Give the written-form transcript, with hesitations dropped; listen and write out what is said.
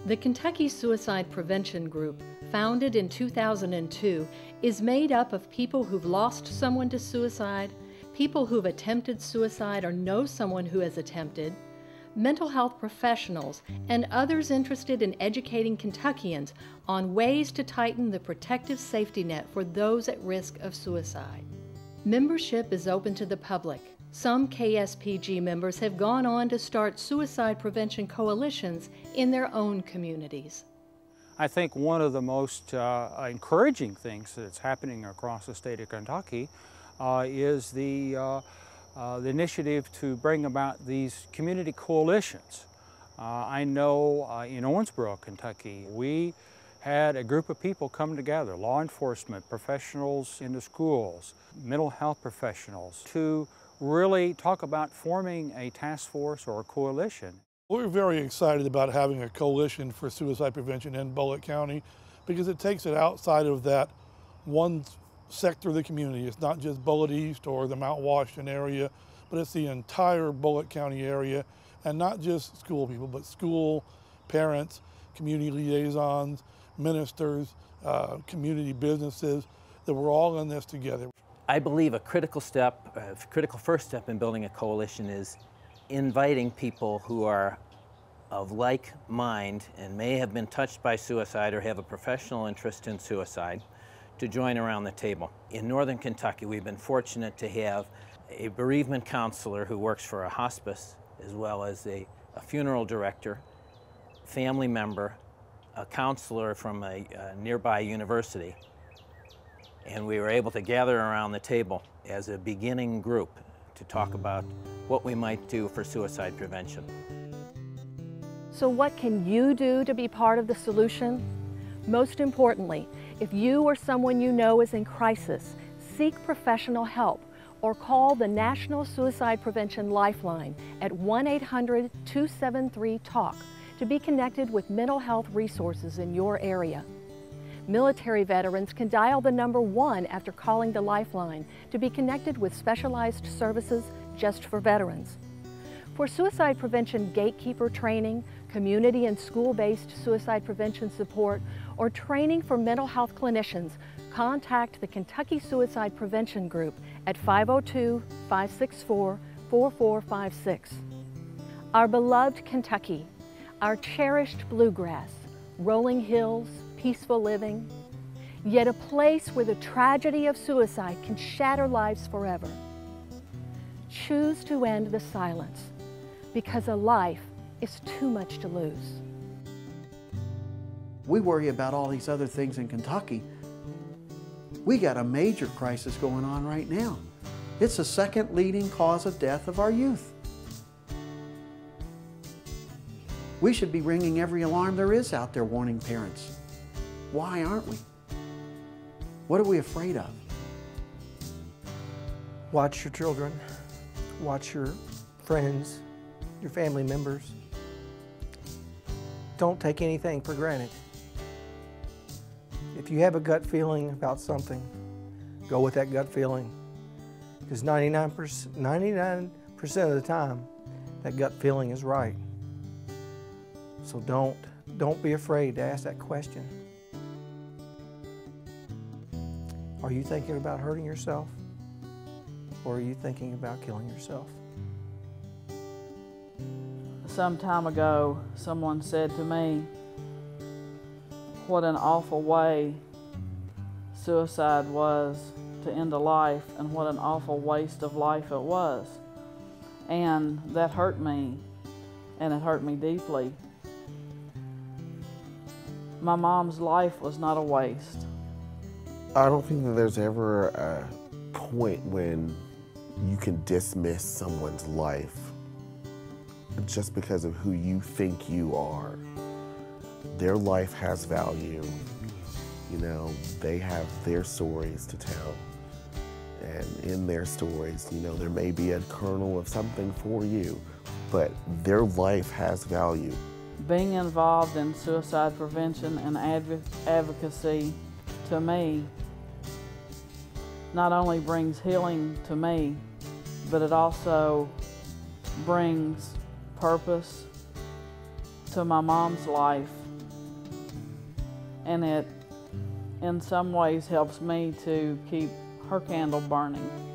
The Kentucky Suicide Prevention Group, founded in 2002, is made up of people who've lost someone to suicide, people who've attempted suicide or know someone who has attempted, mental health professionals, and others interested in educating Kentuckians on ways to tighten the protective safety net for those at risk of suicide. Membership is open to the public. Some KSPG members have gone on to start suicide prevention coalitions in their own communities. I think one of the most encouraging things that's happening across the state of Kentucky is the initiative to bring about these community coalitions. I know in Owensboro, Kentucky, we had a group of people come together, law enforcement, professionals in the schools, mental health professionals, to really talk about forming a task force or a coalition. We're very excited about having a coalition for suicide prevention in Bullitt County because it takes it outside of that one sector of the community. It's not just Bullitt East or the Mount Washington area, but it's the entire Bullitt County area, and not just school people, but school, parents, community liaisons, ministers, community businesses, that we're all in this together. I believe a critical first step in building a coalition is inviting people who are of like mind and may have been touched by suicide or have a professional interest in suicide to join around the table. In Northern Kentucky, we've been fortunate to have a bereavement counselor who works for a hospice, as well as a funeral director, family member, a counselor from a nearby university. And we were able to gather around the table as a beginning group to talk about what we might do for suicide prevention. So what can you do to be part of the solution? Most importantly, if you or someone you know is in crisis, seek professional help or call the National Suicide Prevention Lifeline at 1-800-273-TALK to be connected with mental health resources in your area. Military veterans can dial the number 1 after calling the Lifeline to be connected with specialized services just for veterans. For suicide prevention gatekeeper training, community and school-based suicide prevention support, or training for mental health clinicians, contact the Kentucky Suicide Prevention Group at 502-564-4456. Our beloved Kentucky, our cherished bluegrass, rolling hills, peaceful living, yet a place where the tragedy of suicide can shatter lives forever. Choose to end the silence, because a life is too much to lose. We worry about all these other things in Kentucky. We got a major crisis going on right now. It's the second leading cause of death of our youth. We should be ringing every alarm there is out there warning parents. Why aren't we? What are we afraid of? Watch your children, watch your friends, your family members. Don't take anything for granted. If you have a gut feeling about something, go with that gut feeling. Because 99% of the time, that gut feeling is right. So don't be afraid to ask that question. Are you thinking about hurting yourself? Or are you thinking about killing yourself? Some time ago, someone said to me, what an awful way suicide was to end a life, and what an awful waste of life it was. And that hurt me, and it hurt me deeply. My mom's life was not a waste. I don't think that there's ever a point when you can dismiss someone's life just because of who you think you are. Their life has value. You know, they have their stories to tell. And in their stories, you know, there may be a kernel of something for you, but their life has value. Being involved in suicide prevention and advocacy, to me, not only brings healing to me, but it also brings purpose to my mom's life and it in some ways helps me to keep her candle burning.